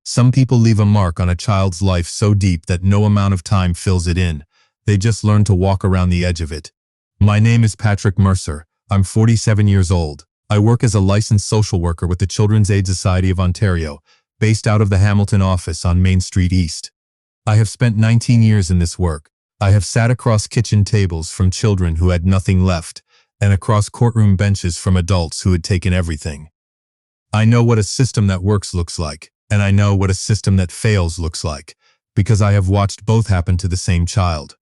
Some people leave a mark on a child's life so deep that no amount of time fills it in. They just learn to walk around the edge of it. My name is Patrick Mercer. I'm 47 years old. I work as a licensed social worker with the Children's Aid Society of Ontario, based out of the Hamilton office on Main Street East. I have spent 19 years in this work. I have sat across kitchen tables from children who had nothing left, and across courtroom benches from adults who had taken everything. I know what a system that works looks like, and I know what a system that fails looks like, because I have watched both happen to the same child.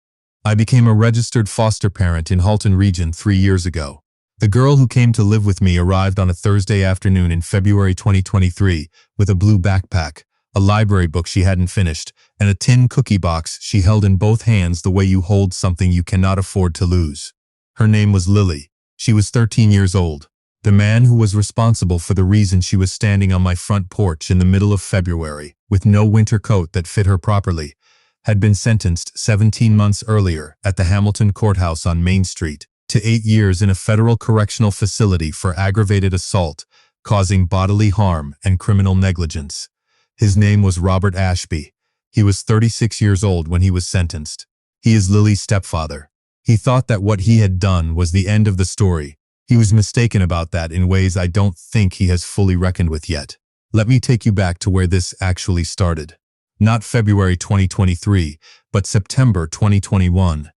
I became a registered foster parent in Halton Region 3 years ago. The girl who came to live with me arrived on a Thursday afternoon in February 2023 with a blue backpack, a library book she hadn't finished, and a tin cookie box she held in both hands the way you hold something you cannot afford to lose. Her name was Lily. She was 13 years old. The man who was responsible for the reason she was standing on my front porch in the middle of February, with no winter coat that fit her properly, had been sentenced 17 months earlier at the Hamilton Courthouse on Main Street to 8 years in a federal correctional facility for aggravated assault, causing bodily harm and criminal negligence. His name was Robert Ashby. He was 36 years old when he was sentenced. He is Lily's stepfather. He thought that what he had done was the end of the story. He was mistaken about that in ways I don't think he has fully reckoned with yet. Let me take you back to where this actually started. Not February 2023, but September 2021.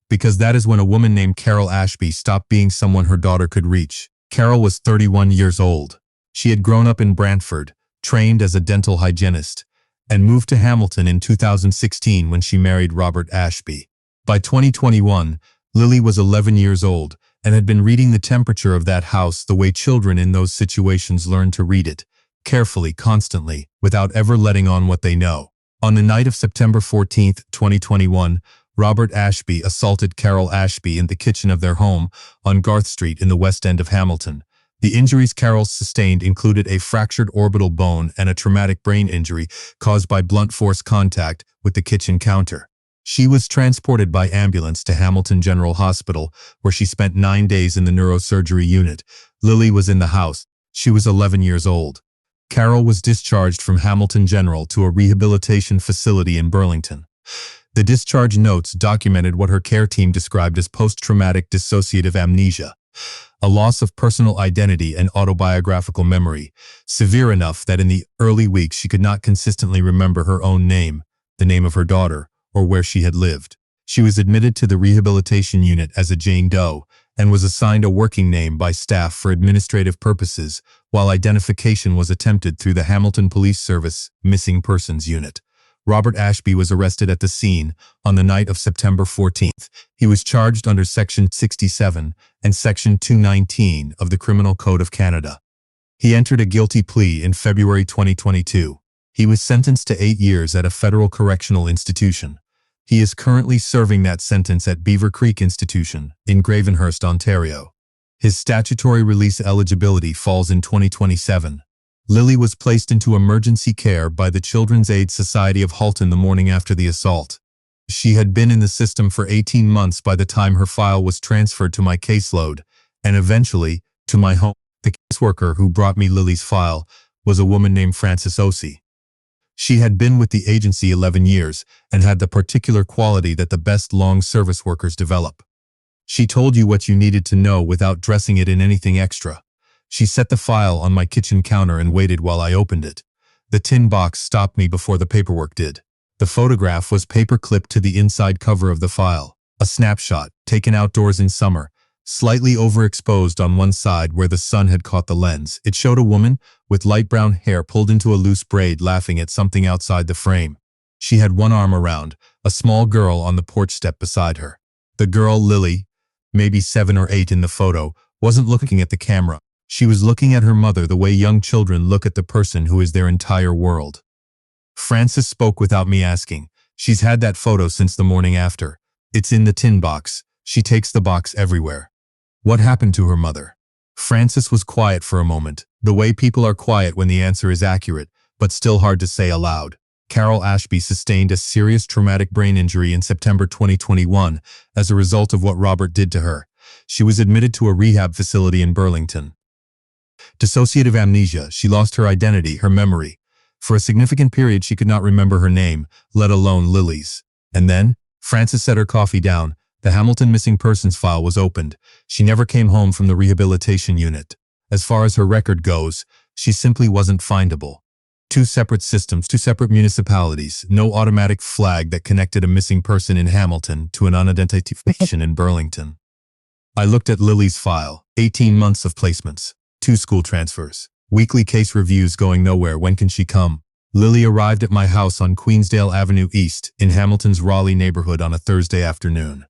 Because that is when a woman named Carol Ashby stopped being someone her daughter could reach. Carol was 31 years old. She had grown up in Brantford, trained as a dental hygienist, and moved to Hamilton in 2016 when she married Robert Ashby. By 2021, Lily was 11 years old and had been reading the temperature of that house the way children in those situations learn to read it, carefully, constantly, without ever letting on what they know. On the night of September 14, 2021, Robert Ashby assaulted Carol Ashby in the kitchen of their home on Garth Street in the West End of Hamilton. The injuries Carol sustained included a fractured orbital bone and a traumatic brain injury caused by blunt force contact with the kitchen counter. She was transported by ambulance to Hamilton General Hospital, where she spent 9 days in the neurosurgery unit. Lily was in the house. She was 11 years old. Carol was discharged from Hamilton General to a rehabilitation facility in Burlington. The discharge notes documented what her care team described as post-traumatic dissociative amnesia, a loss of personal identity and autobiographical memory, severe enough that in the early weeks she could not consistently remember her own name, the name of her daughter, or where she had lived. She was admitted to the rehabilitation unit as a Jane Doe and was assigned a working name by staff for administrative purposes, while identification was attempted through the Hamilton Police Service Missing Persons Unit. Robert Ashby was arrested at the scene on the night of September 14th. He was charged under Section 67 and Section 219 of the Criminal Code of Canada. He entered a guilty plea in February 2022. He was sentenced to 8 years at a federal correctional institution. He is currently serving that sentence at Beaver Creek Institution in Gravenhurst, Ontario. His statutory release eligibility falls in 2027. Lily was placed into emergency care by the Children's Aid Society of Halton the morning after the assault. She had been in the system for 18 months by the time her file was transferred to my caseload, and eventually to my home. The caseworker who brought me Lily's file was a woman named Frances Ossie. She had been with the agency 11 years and had the particular quality that the best long service workers develop. She told you what you needed to know without dressing it in anything extra. She set the file on my kitchen counter and waited while I opened it. The tin box stopped me before the paperwork did. The photograph was paper-clipped to the inside cover of the file. A snapshot, taken outdoors in summer, slightly overexposed on one side where the sun had caught the lens. It showed a woman with light brown hair pulled into a loose braid laughing at something outside the frame. She had one arm around a small girl on the porch step beside her. The girl, Lily, maybe 7 or 8 in the photo, wasn't looking at the camera. She was looking at her mother the way young children look at the person who is their entire world. Frances spoke without me asking. She's had that photo since the morning after. It's in the tin box. She takes the box everywhere. What happened to her mother? Frances was quiet for a moment, the way people are quiet when the answer is accurate, but still hard to say aloud. Carol Ashby sustained a serious traumatic brain injury in September 2021 as a result of what Robert did to her. She was admitted to a rehab facility in Burlington. Dissociative amnesia, she lost her identity, her memory. For a significant period, she could not remember her name, let alone Lily's. And then, Frances set her coffee down. The Hamilton missing persons file was opened. She never came home from the rehabilitation unit. As far as her record goes, she simply wasn't findable. Two separate systems, two separate municipalities, no automatic flag that connected a missing person in Hamilton to an unidentified patient in Burlington. I looked at Lily's file. 18 months of placements, 2 school transfers, weekly case reviews going nowhere. When can she come? Lily arrived at my house on Queensdale Avenue East in Hamilton's Raleigh neighborhood on a Thursday afternoon.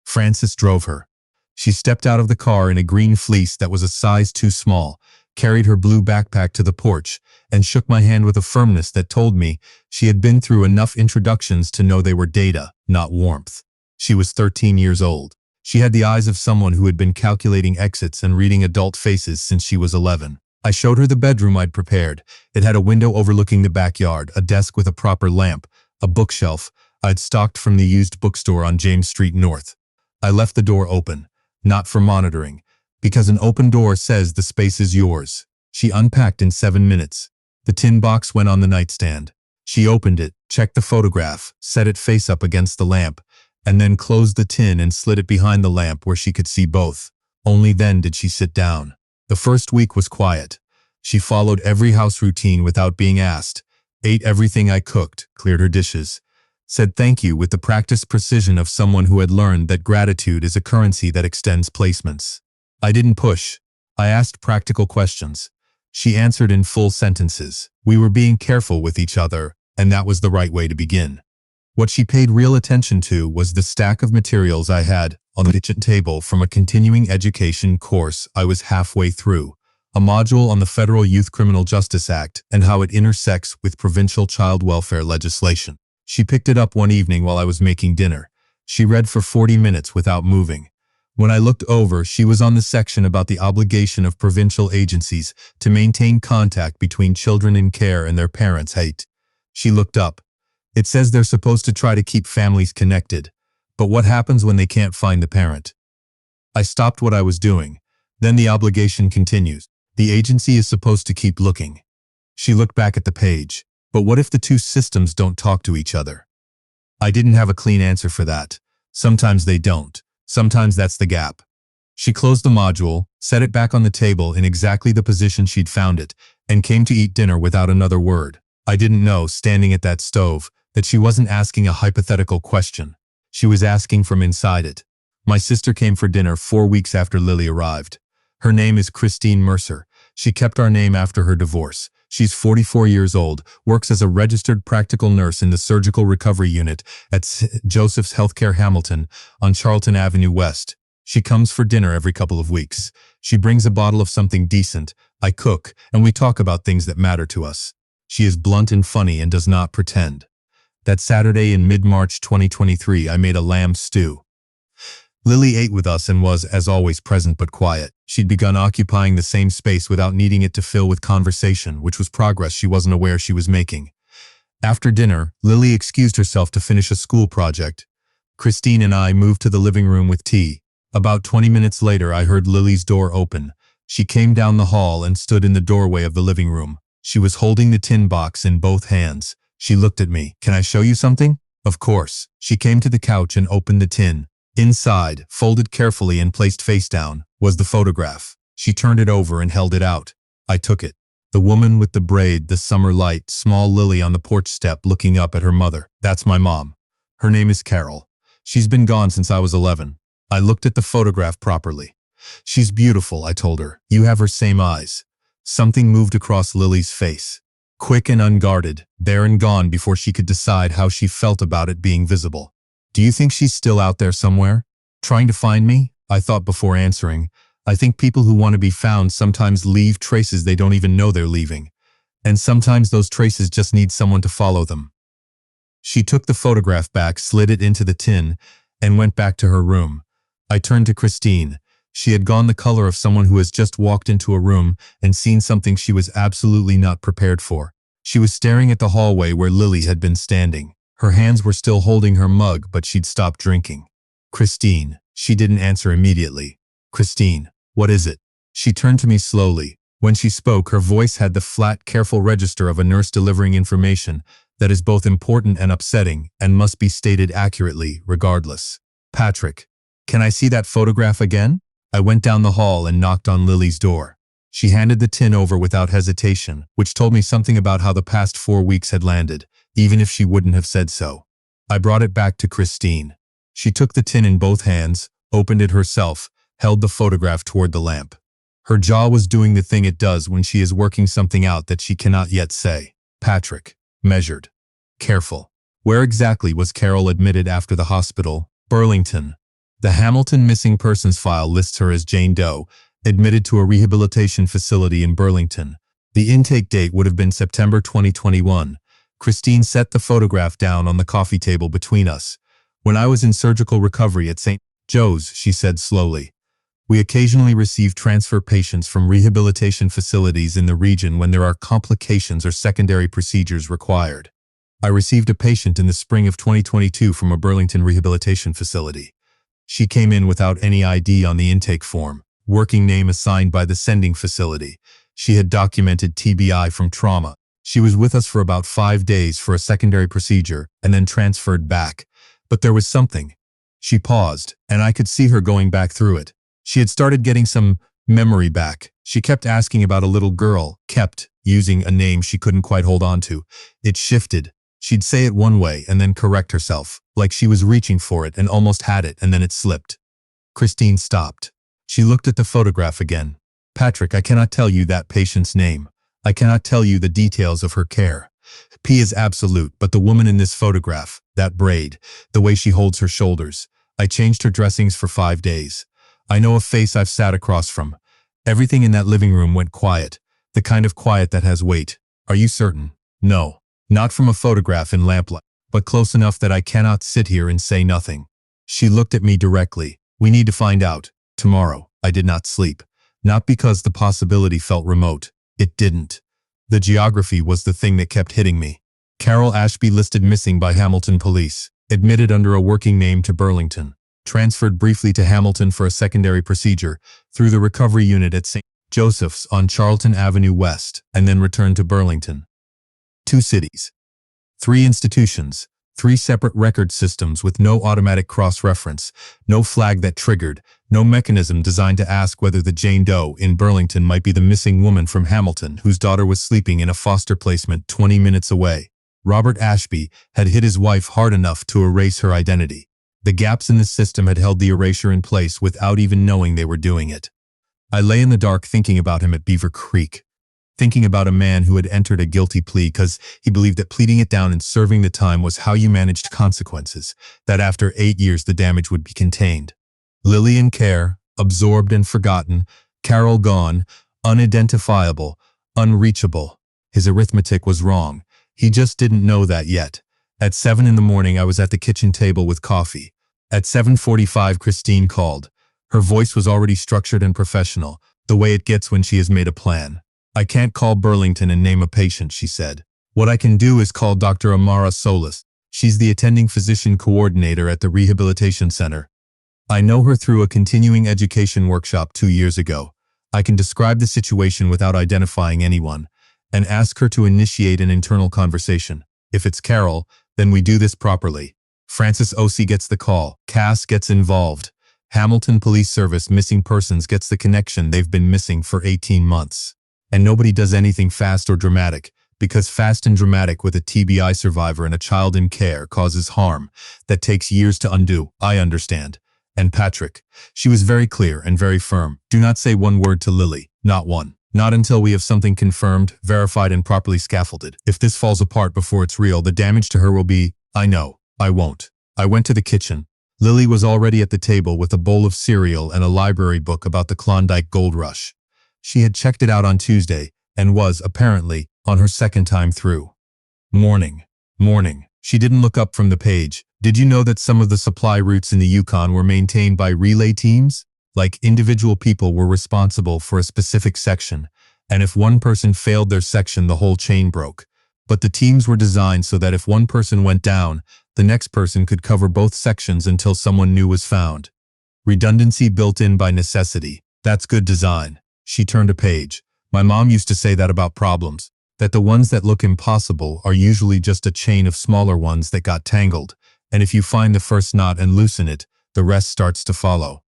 Frances drove her. She stepped out of the car in a green fleece that was a size too small, carried her blue backpack to the porch, and shook my hand with a firmness that told me she had been through enough introductions to know they were data, not warmth. She was 13 years old. She had the eyes of someone who had been calculating exits and reading adult faces since she was 11. I showed her the bedroom I'd prepared. It had a window overlooking the backyard, a desk with a proper lamp, a bookshelf I'd stocked from the used bookstore on James Street North. I left the door open, not for monitoring, because an open door says the space is yours. She unpacked in 7 minutes. The tin box went on the nightstand. She opened it, checked the photograph, set it face up against the lamp, and then closed the tin and slid it behind the lamp where she could see both. Only then did she sit down. The first week was quiet. She followed every house routine without being asked, ate everything I cooked, cleared her dishes, said thank you with the practiced precision of someone who had learned that gratitude is a currency that extends placements. I didn't push. I asked practical questions. She answered in full sentences. We were being careful with each other, and that was the right way to begin. What she paid real attention to was the stack of materials I had on the kitchen table from a continuing education course I was halfway through, a module on the Federal Youth Criminal Justice Act and how it intersects with provincial child welfare legislation. She picked it up one evening while I was making dinner. She read for 40 minutes without moving. When I looked over, she was on the section about the obligation of provincial agencies to maintain contact between children in care and their parents. She looked up. It says they're supposed to try to keep families connected, but what happens when they can't find the parent? I stopped what I was doing. Then the obligation continues. The agency is supposed to keep looking. She looked back at the page. But what if the two systems don't talk to each other? I didn't have a clean answer for that. Sometimes they don't. Sometimes that's the gap. She closed the module, set it back on the table in exactly the position she'd found it, and came to eat dinner without another word. I didn't know, standing at that stove, that she wasn't asking a hypothetical question. She was asking from inside it. My sister came for dinner 4 weeks after Lily arrived. Her name is Christine Mercer. She kept our name after her divorce. She's 44 years old, works as a registered practical nurse in the surgical recovery unit at St. Joseph's Healthcare Hamilton on Charlton Avenue West. She comes for dinner every couple of weeks. She brings a bottle of something decent. I cook, and we talk about things that matter to us. She is blunt and funny and does not pretend. That Saturday in mid-March 2023, I made a lamb stew. Lily ate with us and was, as always, present but quiet. She'd begun occupying the same space without needing it to fill with conversation, which was progress she wasn't aware she was making. After dinner, Lily excused herself to finish a school project. Christine and I moved to the living room with tea. About 20 minutes later, I heard Lily's door open. She came down the hall and stood in the doorway of the living room. She was holding the tin box in both hands. She looked at me. Can I show you something? Of course. She came to the couch and opened the tin. Inside, folded carefully and placed face down, was the photograph. She turned it over and held it out. I took it. The woman with the braid, the summer light, small Lily on the porch step looking up at her mother. That's my mom. Her name is Carol. She's been gone since I was 11. I looked at the photograph properly. She's beautiful, I told her. You have her same eyes. Something moved across Lily's face. Quick and unguarded, there and gone before she could decide how she felt about it being visible. Do you think she's still out there somewhere? Trying to find me? I thought before answering. I think people who want to be found sometimes leave traces they don't even know they're leaving. And sometimes those traces just need someone to follow them. She took the photograph back, slid it into the tin, and went back to her room. I turned to Christine. She had gone the color of someone who has just walked into a room and seen something she was absolutely not prepared for. She was staring at the hallway where Lily had been standing. Her hands were still holding her mug, but she'd stopped drinking. Christine. She didn't answer immediately. Christine, what is it? She turned to me slowly. When she spoke, her voice had the flat, careful register of a nurse delivering information that is both important and upsetting and must be stated accurately, regardless. Patrick, can I see that photograph again? I went down the hall and knocked on Lily's door. She handed the tin over without hesitation, which told me something about how the past 4 weeks had landed, even if she wouldn't have said so. I brought it back to Christine. She took the tin in both hands, opened it herself, held the photograph toward the lamp. Her jaw was doing the thing it does when she is working something out that she cannot yet say. Patrick. Measured. Careful. Where exactly was Carol admitted after the hospital? Burlington. The Hamilton missing persons file lists her as Jane Doe, admitted to a rehabilitation facility in Burlington. The intake date would have been September 2021. Christine set the photograph down on the coffee table between us. When I was in surgical recovery at St. Joe's, she said slowly. We occasionally receive transfer patients from rehabilitation facilities in the region when there are complications or secondary procedures required. I received a patient in the spring of 2022 from a Burlington rehabilitation facility. She came in without any ID on the intake form, working name assigned by the sending facility. She had documented TBI from trauma. She was with us for about 5 days for a secondary procedure and then transferred back. But there was something. She paused, and I could see her going back through it. She had started getting some memory back. She kept asking about a little girl, kept using a name she couldn't quite hold on to. It shifted. She'd say it one way and then correct herself, like she was reaching for it and almost had it, and then it slipped. Christine stopped. She looked at the photograph again. Patrick, I cannot tell you that patient's name. I cannot tell you the details of her care. P is absolute, but the woman in this photograph, that braid, the way she holds her shoulders. I changed her dressings for 5 days. I know a face I've sat across from. Everything in that living room went quiet, the kind of quiet that has weight. Are you certain? No, not from a photograph in lamplight, but close enough that I cannot sit here and say nothing. She looked at me directly. We need to find out. Tomorrow. I did not sleep. Not because the possibility felt remote. It didn't. The geography was the thing that kept hitting me. Carol Ashby listed missing by Hamilton police, admitted under a working name to Burlington, transferred briefly to Hamilton for a secondary procedure through the recovery unit at St. Joseph's on Charlton Avenue West, and then returned to Burlington. 2 cities. 3 institutions. 3 separate record systems with no automatic cross-reference, no flag that triggered, no mechanism designed to ask whether the Jane Doe in Burlington might be the missing woman from Hamilton whose daughter was sleeping in a foster placement 20 minutes away. Robert Ashby had hit his wife hard enough to erase her identity. The gaps in the system had held the erasure in place without even knowing they were doing it. I lay in the dark thinking about him at Beaver Creek. Thinking about a man who had entered a guilty plea because he believed that pleading it down and serving the time was how you managed consequences, that after 8 years the damage would be contained. Lily in care, absorbed and forgotten, Carol gone, unidentifiable, unreachable. His arithmetic was wrong. He just didn't know that yet. At 7 in the morning I was at the kitchen table with coffee. At 7:45 Christine called. Her voice was already structured and professional, the way it gets when she has made a plan. I can't call Burlington and name a patient, she said. What I can do is call Dr. Amara Solis. She's the attending physician coordinator at the rehabilitation center. I know her through a continuing education workshop 2 years ago. I can describe the situation without identifying anyone and ask her to initiate an internal conversation. If it's Carol, then we do this properly. Francis O.C. gets the call. Cass gets involved. Hamilton Police Service Missing Persons gets the connection they've been missing for 18 months. And nobody does anything fast or dramatic, because fast and dramatic with a TBI survivor and a child in care causes harm that takes years to undo. I understand. And Patrick. She was very clear and very firm. Do not say one word to Lily. Not one. Not until we have something confirmed, verified, and properly scaffolded. If this falls apart before it's real, the damage to her will be, I know. I won't. I went to the kitchen. Lily was already at the table with a bowl of cereal and a library book about the Klondike Gold Rush. She had checked it out on Tuesday and was, apparently, on her second time through. Morning. She didn't look up from the page. Did you know that some of the supply routes in the Yukon were maintained by relay teams? Like individual people were responsible for a specific section, and if one person failed their section, the whole chain broke. But the teams were designed so that if one person went down, the next person could cover both sections until someone new was found. Redundancy built in by necessity. That's good design. She turned a page. My mom used to say that about problems, that the ones that look impossible are usually just a chain of smaller ones that got tangled, and if you find the first knot and loosen it, the rest starts to follow.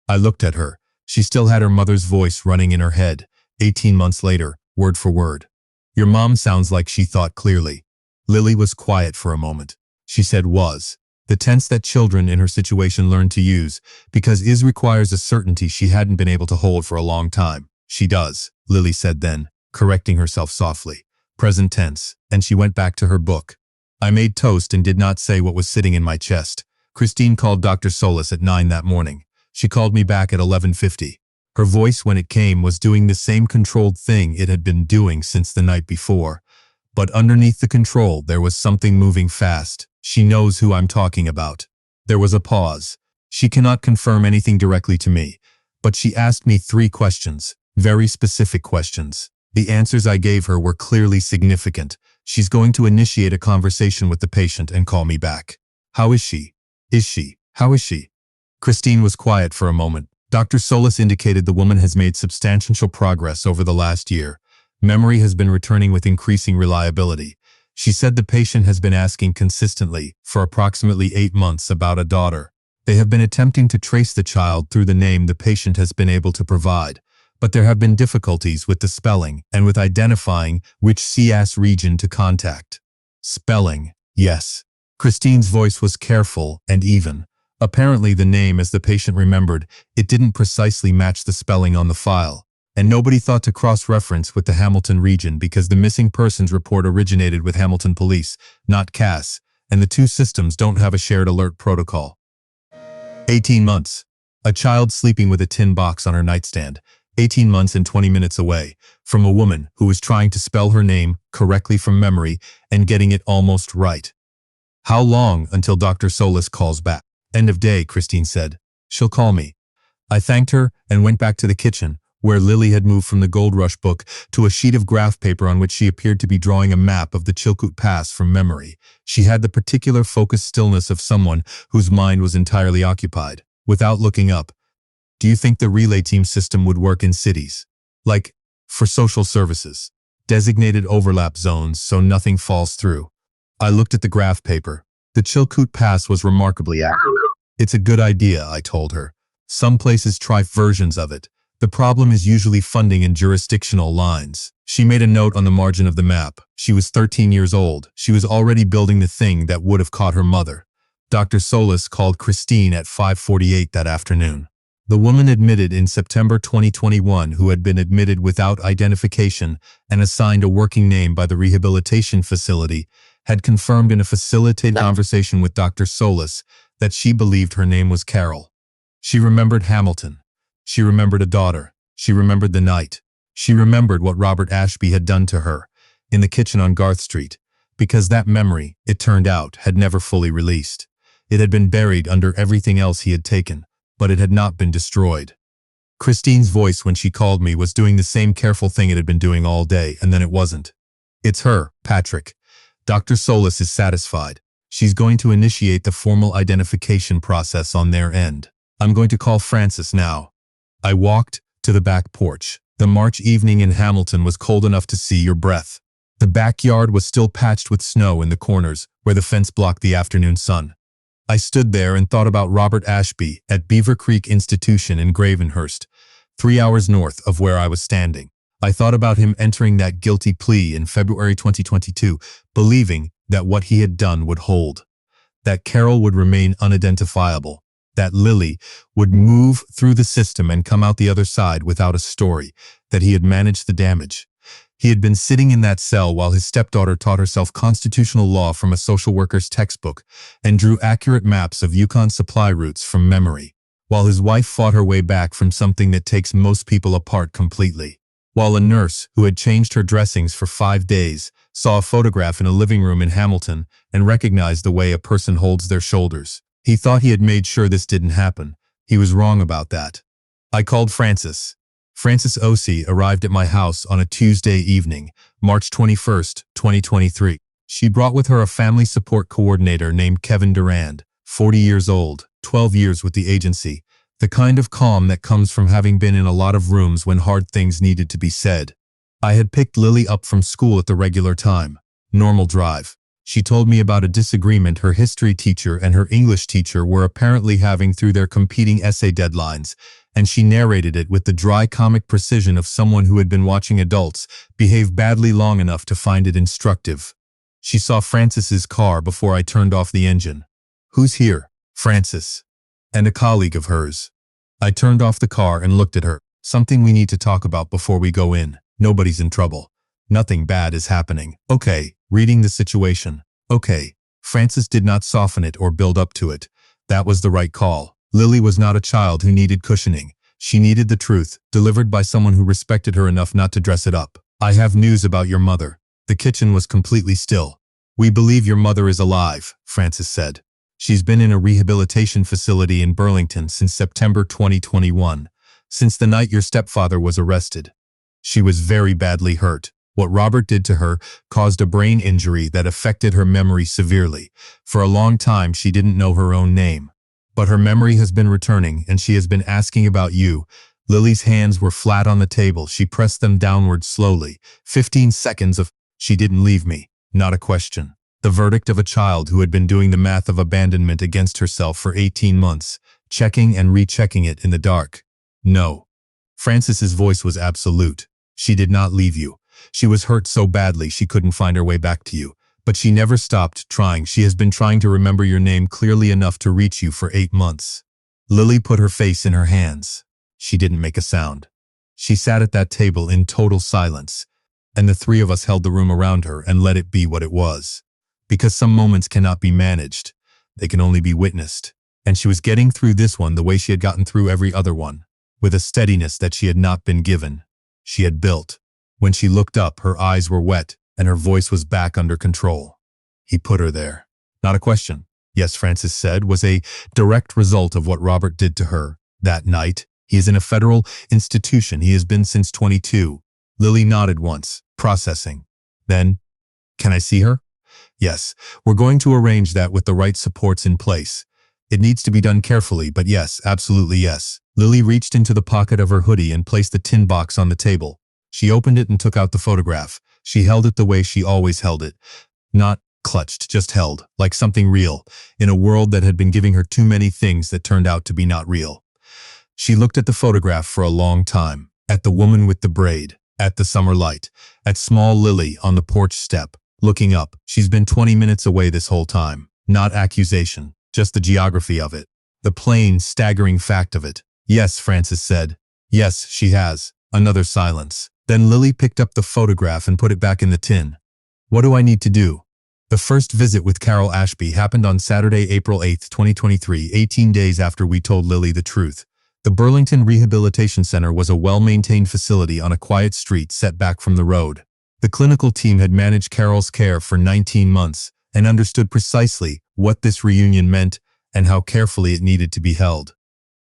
I looked at her. She still had her mother's voice running in her head, 18 months later, word for word. Your mom sounds like she thought clearly. Lily was quiet for a moment. She said was, the tense that children in her situation learn to use, because is requires a certainty she hadn't been able to hold for a long time. She does, Lily said then, correcting herself softly. Present tense, and she went back to her book. I made toast and did not say what was sitting in my chest. Christine called Dr. Solis at 9 that morning. She called me back at 11:50. Her voice when it came was doing the same controlled thing it had been doing since the night before. But underneath the control there was something moving fast. She knows who I'm talking about. There was a pause. She cannot confirm anything directly to me, but she asked me 3 questions, very specific questions. The answers I gave her were clearly significant. She's going to initiate a conversation with the patient and call me back. How is she? How is she? Christine was quiet for a moment. Dr. Solis indicated the woman has made substantial progress over the last year. Memory has been returning with increasing reliability. She said the patient has been asking consistently, for approximately 8 months, about a daughter. They have been attempting to trace the child through the name the patient has been able to provide, but there have been difficulties with the spelling and with identifying which CAS region to contact. Spelling, yes. Christine's voice was careful and even. Apparently the name, as the patient remembered, it didn't precisely match the spelling on the file, and nobody thought to cross-reference with the Hamilton region because the missing persons report originated with Hamilton Police, not CAS, and the two systems don't have a shared alert protocol. 18 months. A child sleeping with a tin box on her nightstand, 18 months and 20 minutes away, from a woman who was trying to spell her name correctly from memory and getting it almost right. How long until Dr. Solis calls back? End of day, Christine said. She'll call me. I thanked her and went back to the kitchen, where Lily had moved from the Gold Rush book to a sheet of graph paper on which she appeared to be drawing a map of the Chilkoot Pass from memory. She had the particular focused stillness of someone whose mind was entirely occupied. Without looking up, do you think the relay team system would work in cities? Like, for social services, designated overlap zones so nothing falls through. I looked at the graph paper. The Chilkoot Pass was remarkably accurate. It's a good idea, I told her. Some places try versions of it. The problem is usually funding and jurisdictional lines. She made a note on the margin of the map. She was 13 years old. She was already building the thing that would have caught her mother. Dr. Solis called Christine at 5:48 that afternoon. The woman admitted in September 2021 who had been admitted without identification and assigned a working name by the rehabilitation facility had confirmed in a facilitated conversation with Dr. Solis that she believed her name was Carol. She remembered Hamilton. She remembered a daughter. She remembered the night. She remembered what Robert Ashby had done to her in the kitchen on Garth Street, because that memory, it turned out, had never fully released. It had been buried under everything else he had taken, but it had not been destroyed. Christine's voice when she called me was doing the same careful thing it had been doing all day, and then it wasn't. It's her, Patrick. Dr. Solis is satisfied. She's going to initiate the formal identification process on their end. I'm going to call Francis now. I walked to the back porch. The March evening in Hamilton was cold enough to see your breath. The backyard was still patched with snow in the corners, where the fence blocked the afternoon sun. I stood there and thought about Robert Ashby at Beaver Creek Institution in Gravenhurst, 3 hours north of where I was standing. I thought about him entering that guilty plea in February 2022, believing that what he had done would hold, that Carol would remain unidentifiable, that Lily would move through the system and come out the other side without a story, that he had managed the damage. He had been sitting in that cell while his stepdaughter taught herself constitutional law from a social worker's textbook and drew accurate maps of Yukon supply routes from memory, while his wife fought her way back from something that takes most people apart completely. While a nurse, who had changed her dressings for 5 days, saw a photograph in a living room in Hamilton and recognized the way a person holds their shoulders. He thought he had made sure this didn't happen. He was wrong about that. I called Francis. Francis Osi arrived at my house on a Tuesday evening, March 21st, 2023. She brought with her a family support coordinator named Kevin Durand, 40 years old, 12 years with the agency, the kind of calm that comes from having been in a lot of rooms when hard things needed to be said. I had picked Lily up from school at the regular time. Normal drive. She told me about a disagreement her history teacher and her English teacher were apparently having through their competing essay deadlines, and she narrated it with the dry comic precision of someone who had been watching adults behave badly long enough to find it instructive. She saw Francis's car before I turned off the engine. "Who's here?" "Francis." "And a colleague of hers." I turned off the car and looked at her. "Something we need to talk about before we go in. Nobody's in trouble. Nothing bad is happening." "Okay." Reading the situation. "Okay." Francis did not soften it or build up to it. That was the right call. Lily was not a child who needed cushioning. She needed the truth, delivered by someone who respected her enough not to dress it up. "I have news about your mother." The kitchen was completely still. "We believe your mother is alive," Francis said. "She's been in a rehabilitation facility in Burlington since September 2021, since the night your stepfather was arrested. She was very badly hurt. What Robert did to her caused a brain injury that affected her memory severely. For a long time, she didn't know her own name. But her memory has been returning, and she has been asking about you." Lily's hands were flat on the table. She pressed them downward slowly. 15 seconds of, "She didn't leave me." Not a question. The verdict of a child who had been doing the math of abandonment against herself for 18 months, checking and rechecking it in the dark. "No." Francis's voice was absolute. "She did not leave you. She was hurt so badly she couldn't find her way back to you. But she never stopped trying. She has been trying to remember your name clearly enough to reach you for 8 months." Lily put her face in her hands. She didn't make a sound. She sat at that table in total silence, and the three of us held the room around her and let it be what it was. Because some moments cannot be managed. They can only be witnessed. And she was getting through this one the way she had gotten through every other one, with a steadiness that she had not been given. She had built. When she looked up, her eyes were wet, and her voice was back under control. "He put her there." Not a question. "Yes," Francis said, was a direct result of what Robert did to her that night. "He is in a federal institution. He has been since 22. Lily nodded once, processing. Then, "Can I see her?" "Yes, we're going to arrange that with the right supports in place. It needs to be done carefully, but yes, absolutely yes." Lily reached into the pocket of her hoodie and placed the tin box on the table. She opened it and took out the photograph. She held it the way she always held it. Not clutched, just held, like something real, in a world that had been giving her too many things that turned out to be not real. She looked at the photograph for a long time, at the woman with the braid, at the summer light, at small Lily on the porch step, looking up. She's been 20 minutes away this whole time. Not accusation, just the geography of it. The plain, staggering fact of it. "Yes," Francis said. "Yes, she has." Another silence. Then Lily picked up the photograph and put it back in the tin. "What do I need to do?" The first visit with Carol Ashby happened on Saturday, April 8, 2023, 18 days after we told Lily the truth. The Burlington Rehabilitation Center was a well-maintained facility on a quiet street set back from the road. The clinical team had managed Carol's care for 19 months and understood precisely what this reunion meant and how carefully it needed to be held.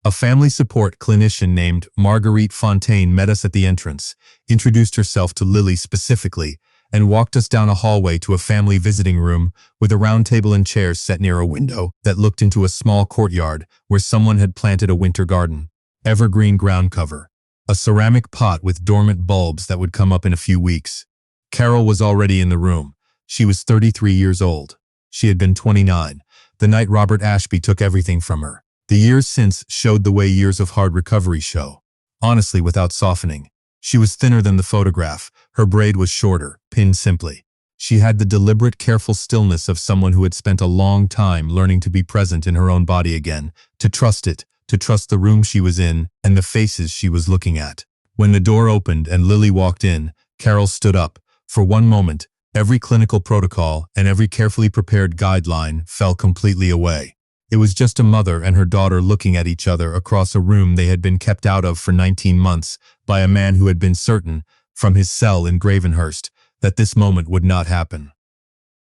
A family support clinician named Marguerite Fontaine met us at the entrance, introduced herself to Lily specifically, and walked us down a hallway to a family visiting room with a round table and chairs set near a window that looked into a small courtyard where someone had planted a winter garden. Evergreen ground cover. A ceramic pot with dormant bulbs that would come up in a few weeks. Carol was already in the room. She was 33 years old. She had been 29, the night Robert Ashby took everything from her. The years since showed the way years of hard recovery show. Honestly, without softening. She was thinner than the photograph. Her braid was shorter, pinned simply. She had the deliberate, careful stillness of someone who had spent a long time learning to be present in her own body again, to trust it, to trust the room she was in and the faces she was looking at. When the door opened and Lily walked in, Carol stood up. For one moment, every clinical protocol and every carefully prepared guideline fell completely away. It was just a mother and her daughter looking at each other across a room they had been kept out of for 19 months by a man who had been certain, from his cell in Gravenhurst, that this moment would not happen.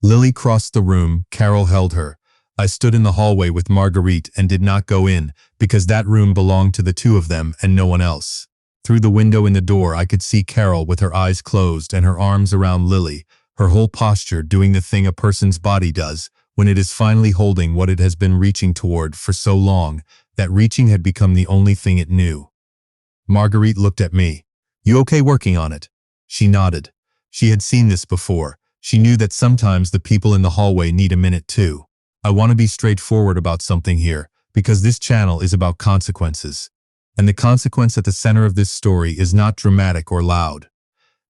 Lily crossed the room. Carol held her. I stood in the hallway with Marguerite and did not go in, because that room belonged to the two of them and no one else. Through the window in the door I could see Carol with her eyes closed and her arms around Lily, her whole posture doing the thing a person's body does when it is finally holding what it has been reaching toward for so long that reaching had become the only thing it knew. Marguerite looked at me. "You okay working on it?" She nodded. She had seen this before. She knew that sometimes the people in the hallway need a minute too. I want to be straightforward about something here, because this channel is about consequences. And the consequence at the center of this story is not dramatic or loud.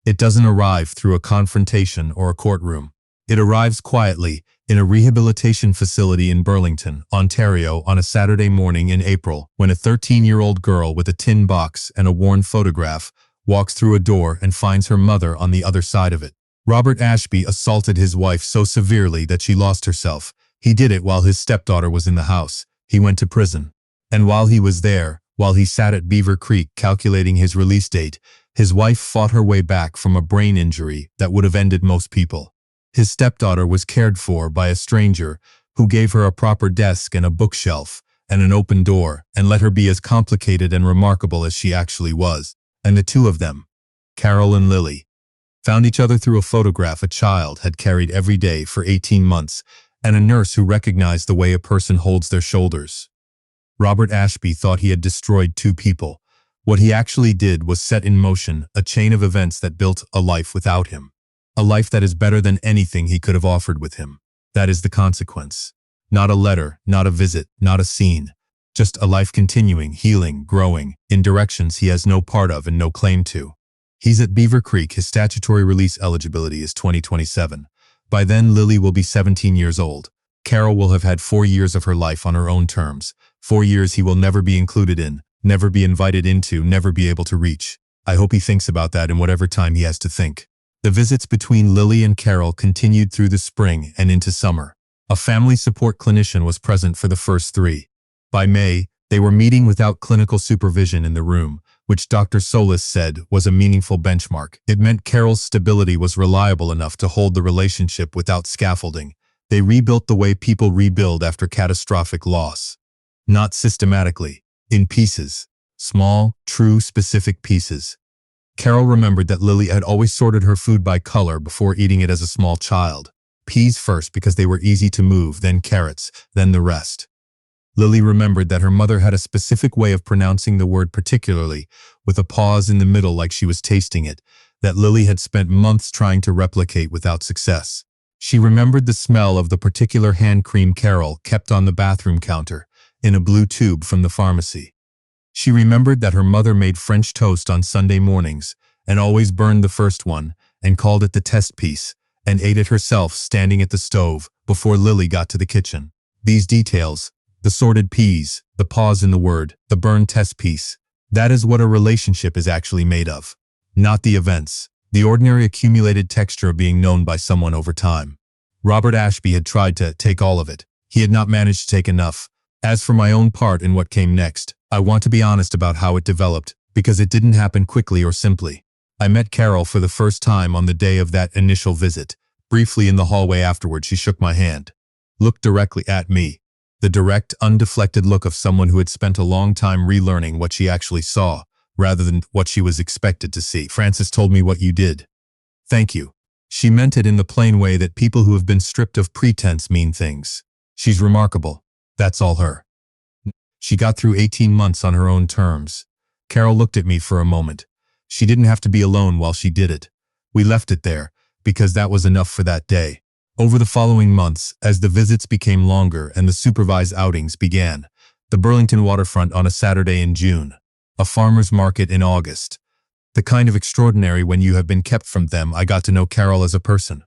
It doesn't arrive through a confrontation or a courtroom. It arrives quietly in a rehabilitation facility in Burlington, Ontario on a Saturday morning in April when a 13-year-old girl with a tin box and a worn photograph walks through a door and finds her mother on the other side of it. Robert Ashby assaulted his wife so severely that she lost herself. He did it while his stepdaughter was in the house. He went to prison. And while he was there, while he sat at Beaver Creek calculating his release date, his wife fought her way back from a brain injury that would have ended most people. His stepdaughter was cared for by a stranger who gave her a proper desk and a bookshelf and an open door and let her be as complicated and remarkable as she actually was. And the two of them, Carol and Lily, found each other through a photograph a child had carried every day for 18 months and a nurse who recognized the way a person holds their shoulders. Robert Ashby thought he had destroyed two people. What he actually did was set in motion a chain of events that built a life without him. A life that is better than anything he could have offered with him. That is the consequence. Not a letter, not a visit, not a scene. Just a life continuing, healing, growing, in directions he has no part of and no claim to. He's at Beaver Creek. His statutory release eligibility is 2027. By then, Lily will be 17 years old. Carol will have had 4 years of her life on her own terms. 4 years he will never be included in, never be invited into, never be able to reach. I hope he thinks about that in whatever time he has to think. The visits between Lily and Carol continued through the spring and into summer. A family support clinician was present for the first 3. By May, they were meeting without clinical supervision in the room, which Dr. Solis said was a meaningful benchmark. It meant Carol's stability was reliable enough to hold the relationship without scaffolding. They rebuilt the way people rebuild after catastrophic loss. Not systematically, in pieces. Small, true, specific pieces. Carol remembered that Lily had always sorted her food by color before eating it as a small child. Peas first because they were easy to move, then carrots, then the rest. Lily remembered that her mother had a specific way of pronouncing the word particularly, with a pause in the middle like she was tasting it, that Lily had spent months trying to replicate without success. She remembered the smell of the particular hand cream Carol kept on the bathroom counter, in a blue tube from the pharmacy. She remembered that her mother made French toast on Sunday mornings, and always burned the first one, and called it the test piece, and ate it herself standing at the stove before Lily got to the kitchen. These details, the sorted peas, the pause in the word, the burned test piece, that is what a relationship is actually made of. Not the events, the ordinary accumulated texture of being known by someone over time. Robert Ashby had tried to take all of it. He had not managed to take enough. As for my own part in what came next, I want to be honest about how it developed, because it didn't happen quickly or simply. I met Carol for the first time on the day of that initial visit. Briefly in the hallway afterward, she shook my hand, looked directly at me. The direct, undeflected look of someone who had spent a long time relearning what she actually saw, rather than what she was expected to see. Francis told me what you did. Thank you. She meant it in the plain way that people who have been stripped of pretense mean things. She's remarkable. That's all her. She got through 18 months on her own terms. Carol looked at me for a moment. She didn't have to be alone while she did it. We left it there, because that was enough for that day. Over the following months, as the visits became longer and the supervised outings began, the Burlington waterfront on a Saturday in June, a farmer's market in August. The kind of extraordinary when you have been kept from them. I got to know Carol as a person.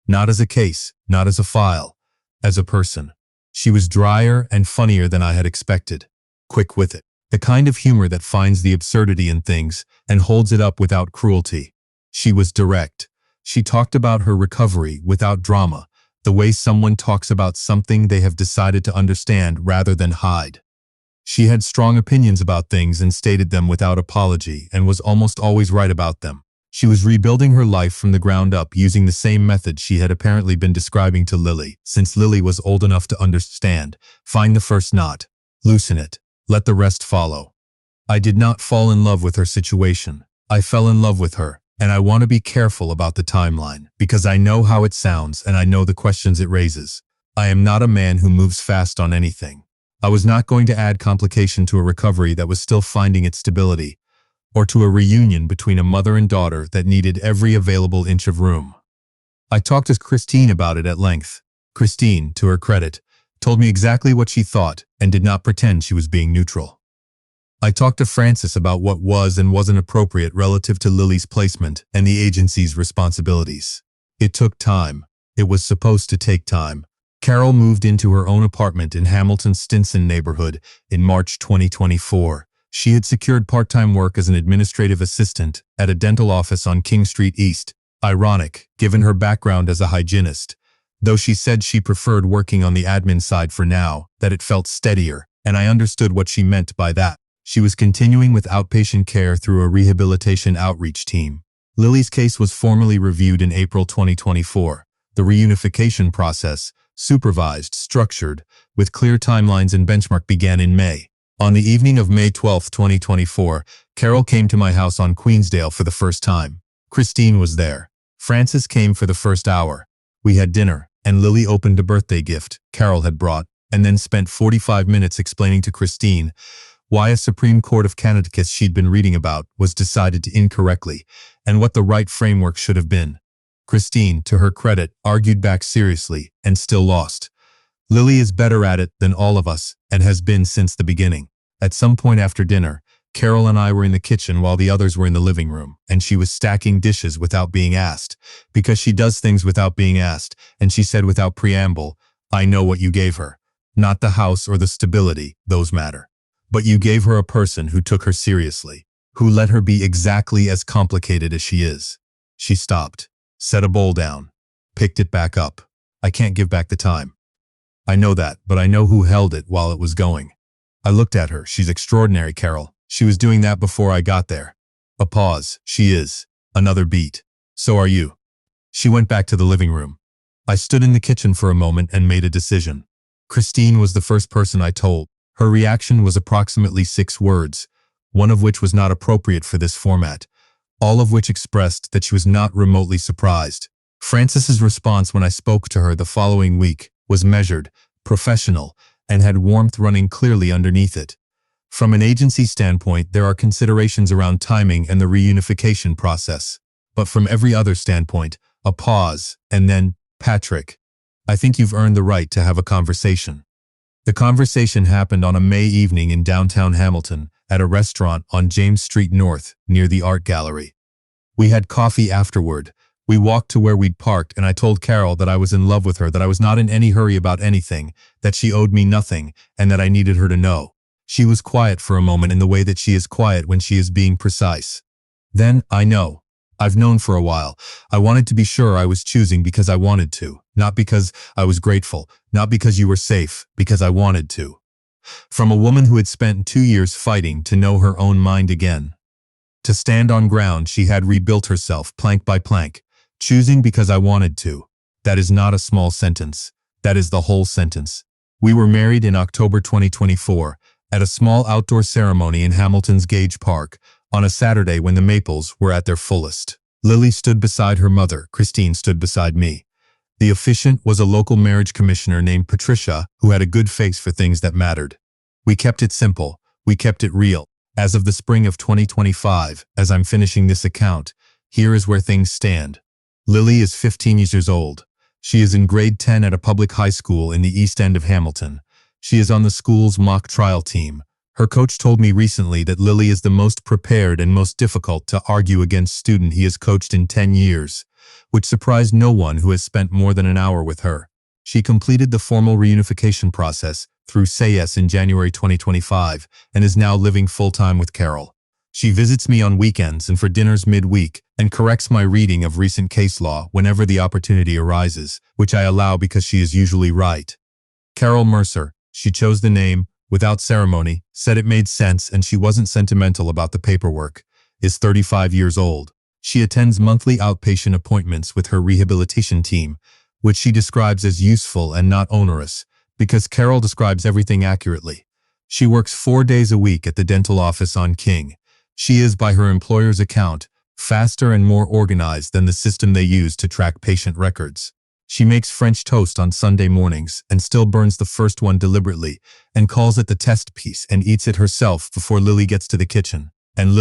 Not as a case, not as a file, as a person. She was drier and funnier than I had expected. Quick with it. The kind of humor that finds the absurdity in things and holds it up without cruelty. She was direct. She talked about her recovery without drama, the way someone talks about something they have decided to understand rather than hide. She had strong opinions about things and stated them without apology and was almost always right about them. She was rebuilding her life from the ground up using the same method she had apparently been describing to Lily, since Lily was old enough to understand. Find the first knot, loosen it, let the rest follow. I did not fall in love with her situation. I fell in love with her, and I want to be careful about the timeline, because I know how it sounds and I know the questions it raises. I am not a man who moves fast on anything. I was not going to add complication to a recovery that was still finding its stability. or to a reunion between a mother and daughter that needed every available inch of room. I talked to Christine about it at length. Christine, to her credit, told me exactly what she thought and did not pretend she was being neutral. I talked to Francis about what was and wasn't appropriate relative to Lily's placement and the agency's responsibilities. It took time. It was supposed to take time. Carol moved into her own apartment in Hamilton's Stinson neighborhood in March 2024. She had secured part-time work as an administrative assistant at a dental office on King Street East. Ironic, given her background as a hygienist. Though she said she preferred working on the admin side for now, that it felt steadier, and I understood what she meant by that. She was continuing with outpatient care through a rehabilitation outreach team. Lily's case was formally reviewed in April 2024. The reunification process, supervised, structured, with clear timelines and benchmark, began in May. On the evening of May 12, 2024, Carol came to my house on Queensdale for the first time. Christine was there. Francis came for the first hour. We had dinner, and Lily opened a birthday gift Carol had brought, and then spent 45 minutes explaining to Christine why a Supreme Court of Canada case she'd been reading about was decided incorrectly, and what the right framework should have been. Christine, to her credit, argued back seriously, and still lost. Lily is better at it than all of us, and has been since the beginning. At some point after dinner, Carol and I were in the kitchen while the others were in the living room, and she was stacking dishes without being asked, because she does things without being asked, and she said without preamble, "I know what you gave her. Not the house or the stability, those matter. But you gave her a person who took her seriously, who let her be exactly as complicated as she is." She stopped, set a bowl down, picked it back up. "I can't give back the time. I know that, but I know who held it while it was going." I looked at her. "She's extraordinary, Carol. She was doing that before I got there." A pause. "She is." Another beat. "So are you." She went back to the living room. I stood in the kitchen for a moment and made a decision. Christine was the first person I told. Her reaction was approximately 6 words, one of which was not appropriate for this format, all of which expressed that she was not remotely surprised. Francis's response when I spoke to her the following week was measured, professional, and had warmth running clearly underneath it. From an agency standpoint, there are considerations around timing and the reunification process. But from every other standpoint, a pause, and then, "Patrick, I think you've earned the right to have a conversation." The conversation happened on a May evening in downtown Hamilton at a restaurant on James Street North near the art gallery. We had coffee afterward. We walked to where we'd parked, and I told Carol that I was in love with her, that I was not in any hurry about anything, that she owed me nothing, and that I needed her to know. She was quiet for a moment in the way that she is quiet when she is being precise. Then, "I know. I've known for a while. I wanted to be sure I was choosing because I wanted to, not because I was grateful, not because you were safe, because I wanted to." From a woman who had spent 2 years fighting to know her own mind again. To stand on ground she had rebuilt herself plank by plank, choosing because I wanted to. That is not a small sentence. That is the whole sentence. We were married in October 2024 at a small outdoor ceremony in Hamilton's Gage Park on a Saturday when the maples were at their fullest. Lily stood beside her mother. Christine stood beside me. The officiant was a local marriage commissioner named Patricia who had a good face for things that mattered. We kept it simple. We kept it real. As of the spring of 2025, as I'm finishing this account, here is where things stand. Lily is 15 years old. She is in grade 10 at a public high school in the East End of Hamilton. She is on the school's mock trial team. Her coach told me recently that Lily is the most prepared and most difficult to argue against student he has coached in 10 years, which surprised no one who has spent more than an hour with her. She completed the formal reunification process through SAYES in January 2025 and is now living full-time with Carol. She visits me on weekends and for dinners midweek and corrects my reading of recent case law whenever the opportunity arises, which I allow because she is usually right. Carol Mercer, she chose the name, without ceremony, said it made sense and she wasn't sentimental about the paperwork, is 35 years old. She attends monthly outpatient appointments with her rehabilitation team, which she describes as useful and not onerous, because Carol describes everything accurately. She works 4 days a week at the dental office on King. She is, by her employer's account, faster and more organized than the system they use to track patient records. She makes French toast on Sunday mornings and still burns the first one deliberately and calls it the test piece and eats it herself before Lily gets to the kitchen. And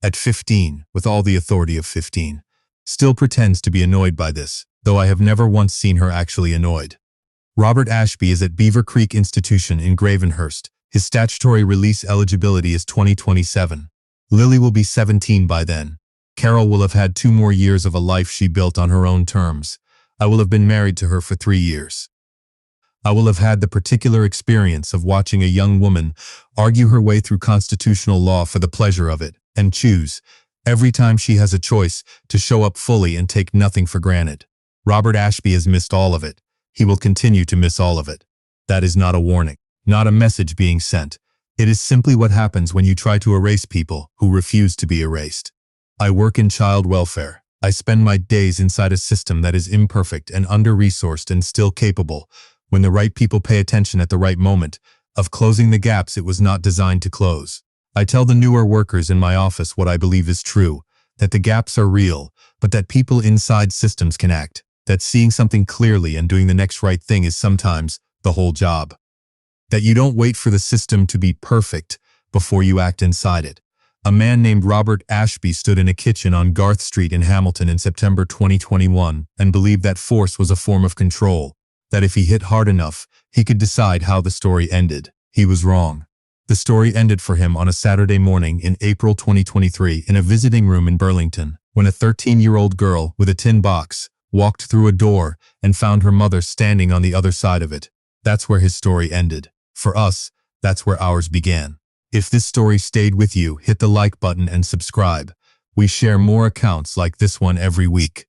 At 15, with all the authority of 15. Still pretends to be annoyed by this, though I have never once seen her actually annoyed. Robert Ashby is at Beaver Creek Institution in Gravenhurst. His statutory release eligibility is 2027. Lily will be 17 by then. Carol will have had 2 more years of a life she built on her own terms. I will have been married to her for 3 years. I will have had the particular experience of watching a young woman argue her way through constitutional law for the pleasure of it, and choose, every time she has a choice, to show up fully and take nothing for granted. Robert Ashby has missed all of it. He will continue to miss all of it. That is not a warning, not a message being sent. It is simply what happens when you try to erase people who refuse to be erased. I work in child welfare. I spend my days inside a system that is imperfect and under-resourced and still capable, when the right people pay attention at the right moment, of closing the gaps it was not designed to close. I tell the newer workers in my office what I believe is true, that the gaps are real, but that people inside systems can act, that seeing something clearly and doing the next right thing is sometimes the whole job. That you don't wait for the system to be perfect before you act inside it. A man named Robert Ashby stood in a kitchen on Garth Street in Hamilton in September 2021 and believed that force was a form of control, that if he hit hard enough, he could decide how the story ended. He was wrong. The story ended for him on a Saturday morning in April 2023 in a visiting room in Burlington, when a 13-year-old girl with a tin box walked through a door and found her mother standing on the other side of it. That's where his story ended. For us, that's where ours began. If this story stayed with you, hit the like button and subscribe. We share more accounts like this one every week.